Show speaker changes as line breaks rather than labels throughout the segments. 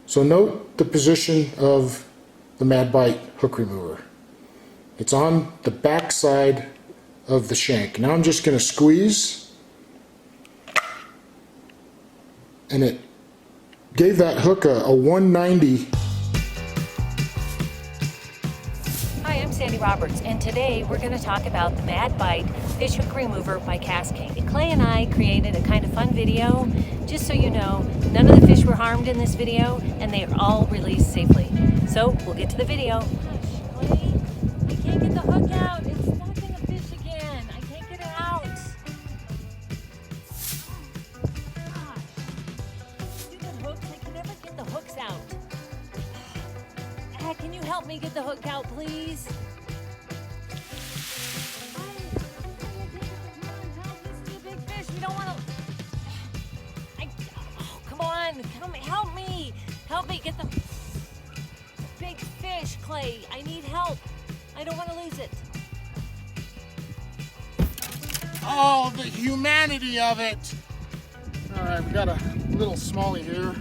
So note the position of the MadBite hook remover. It's on the back side of the shank. Now I'm just going to squeeze, and it gave that hook a 190.
Hi, I'm Sandi Roberts, and today we're going to talk about the MadBite fish hook remover by KastKing. Clay and I created a kind of fun video. Just so you know, none of the fish were harmed in this video, and they are all released safely. So we'll get to the video. Gosh, Clay, I can't get the hook out. It's stuck in the fish again. I can't get it out. Gosh, stupid hooks. I can never get the hooks out. Can you help me get the hook out, please? This is a big fish. We don't want to. Come on, help me! Help me get the big fish, Clay. I need help. I don't want to lose it.
Oh, the humanity of it! All right, we got a little smallie here,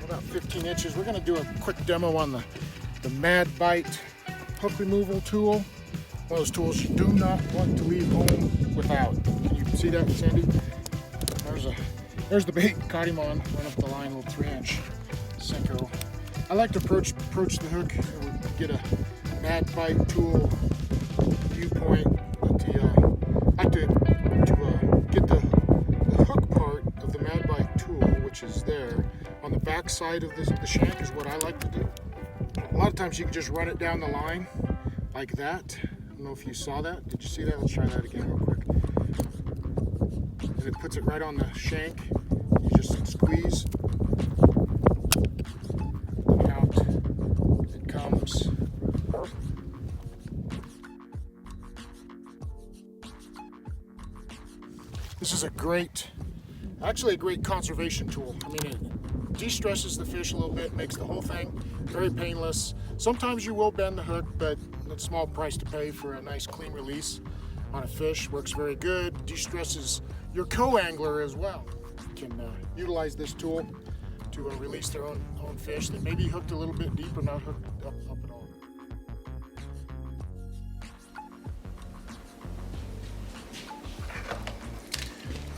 about 15 inches. We're going to do a quick demo on the MadBite hook removal tool. One of those tools you do not want to leave home without. Can you see that, Sandy? There's the bait. Caught him on. Run up the line, a little 3-inch Senko. I like to approach the hook and get a MadBite tool viewpoint. But I like to get the hook part of the MadBite tool, which is there on the back side of the shank, is what I like to do. A lot of times you can just run it down the line like that. I don't know if you saw that. Did you see that? Let's try that again real quick. And it puts it right on the shank. You just squeeze. And out it comes. This is actually a great conservation tool. I mean, it de-stresses the fish a little bit, makes the whole thing very painless. Sometimes you will bend the hook, but that's a small price to pay for a nice clean release on a fish. Works very good, de-stresses your co-angler as well. You can utilize this tool to release their own fish that may be hooked a little bit deep or not hooked up at all.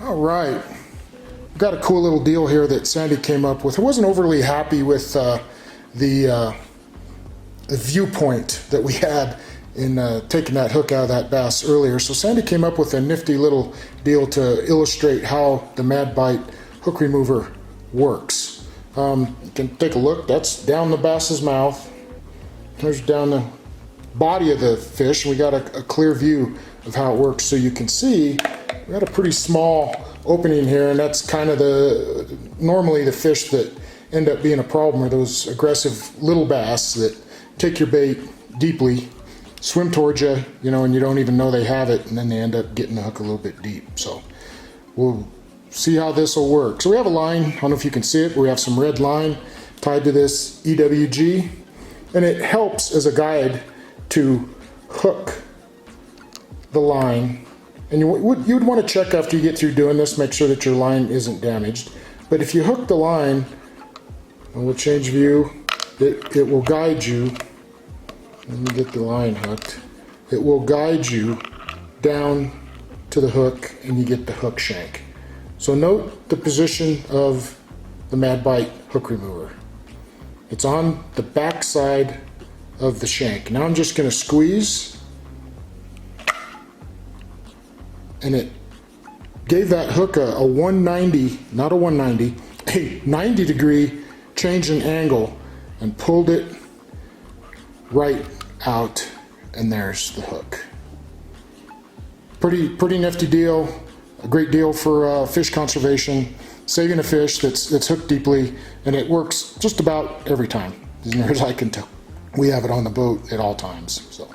All right, we've got a cool little deal here that Sandy came up with. I wasn't overly happy with the viewpoint that we had in taking that hook out of that bass earlier. So Sandy came up with a nifty little deal to illustrate how the MadBite hook remover works. You can take a look. That's down the bass's mouth. There's down the body of the fish. We got a clear view of how it works. So you can see we got a pretty small opening here, and that's kind of normally the fish that end up being a problem are those aggressive little bass that take your bait deeply, swim towards you, and you don't even know they have it, and then they end up getting the hook a little bit deep. So we'll see how this will work. So we have a line, I don't know if you can see it, but we have some red line tied to this EWG, and it helps as a guide to hook the line. And you would want to check after you get through doing this, make sure that your line isn't damaged. But if you hook the line, and we'll change view, it will guide you. Let me get the line hooked. It will guide you down to the hook, and you get the hook shank. So note the position of the MadBite hook remover. It's on the back side of the shank. Now I'm just going to squeeze, and it gave that hook a 190, not a 190, a 90-degree change in angle, and pulled it right out, and there's the hook. Pretty nifty deal, a great deal for fish conservation, saving a fish that's hooked deeply, and it works just about every time, as near as I can tell. We have it on the boat at all times. So.